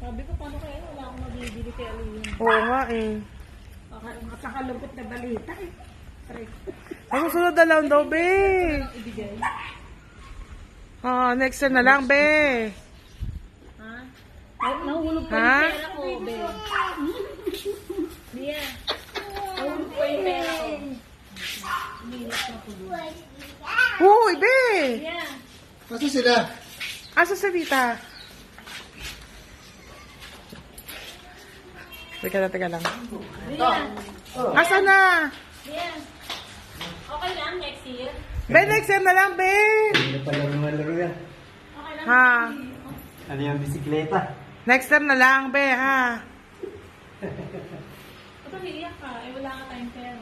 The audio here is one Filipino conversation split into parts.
Sabi ko, paano kaya? Wala akong mabibili kay Aliyun. Oo nga eh. Makakalungkot na balita eh. Try. Ang susunod na lang daw, be. Ibigay. Next year na lang, be. Ha? Nahulog pa Ha? yung pera ko, be. Mia. Nahulog pa yung pera ko. Umilas na po doon. Uy, be. Mia. Kasi sila. Asa sa Rita? Teka lang. Mia. Asa na? Mia. Okay lang next year? Be, next year na lang, be. Hindi pala naman laro yan. Okay lang. Ha? Ano yung bisikleta? Next year na lang, be, ha? Ito, hiiyak ka. Eh, wala ka tayong pera.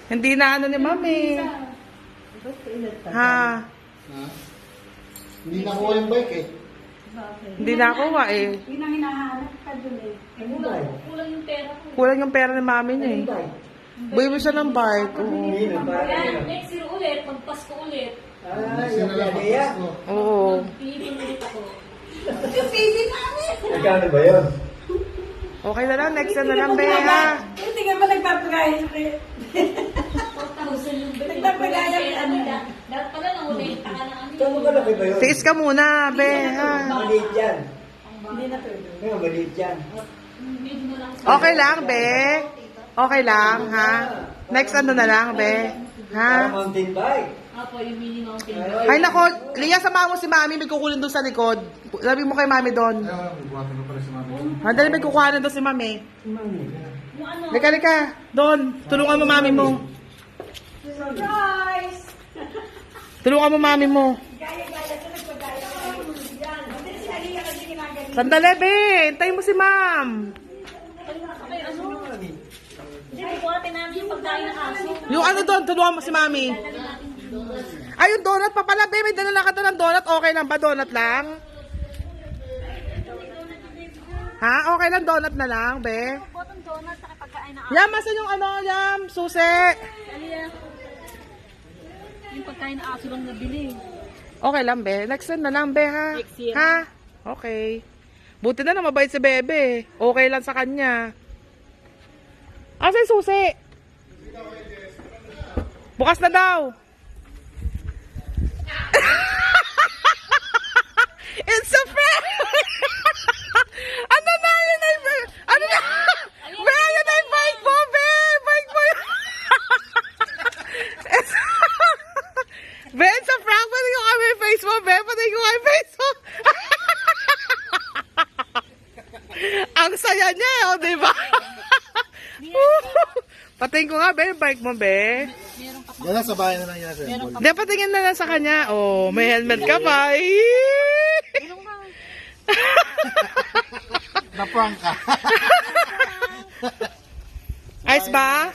Hindi na ano ni mami. Ha? Ha? Hindi nakuha yung bike eh. Hindi na ako eh. Yun ang hinahanap ka dun eh. Kulang yung pera ko. Kulang yung pera ni mami niya eh. Buhay mo siya ng bike. Oo. Yan, next year ulit, magpasko ulit. Kasi na lang Pasko. Oo. Piliin ulit ako. Magkano ba yun? Okay na lang, next year na lang, be, ha? Hindi ka ba nagpapagaya? 4,000 yung bili. Nagpapagaya ka ano? Dapat pala nangulay ka na ang Kano malaki ba yun? Tiis ka muna, be, ha? Maliit yan. Hindi na pwede. Kaya maliit yan. Medyo na lang. Okay lang, be. Okay lang, ha? Next ano na lang, be. Para Ha? mountain bike. Apo, yung mini mountain. Ay, nako, Lia, sama mo si mami, may kukulin doon sa likod. Sabi mo kay mami doon. Buwatan ko pala si mami. Dali, may kukuha na doon si mami. Yung ano, Lika, lika. Doon, tulungan mo mami mo. Surprise! Tulungan mo mami mo. Gaya-gaya ka nagpagaya ka. Yan. Hindi si Aliyah kasi ginagaling. Sandali, be. Hintayin mo si ma'am. okay, ano? Hindi, buhatin namin yung pagkain ng aso. Yung ano doon, tulungan mo si mami. Ay, yung donut pa pala, be. May dala ka doon ng donut. Okay lang ba? Donut lang? Ha? Okay lang, donut na lang, be. Bottom donut sa pagkain ng aso. Yam, masan yung ano, Yam? Susi. Aliyah. Yung pagkain ng aso lang nabili. Okay lang, be. Next time na lang, be, ha? Next year. Ha? Okay. Buti na mabait si Bebe. Okay lang sa kanya. Asa yung susi? Bukas na daw. It's a friend! Ano na yun? Ano na? Be, yun na yung bike mo, be! Bike mo yun! Be, it's a prank. Pati ko kami yung face mo, be. Pati ko kami yung face mo. Ang saya niya, oh, di ba? Patingin ko nga, be, yung bike mo, be. Yan sa bahay na lang yan. Sir. Hindi, patingin na lang sa kanya. Oh, may helmet ka pa. Na-prank ka. Ayos ba?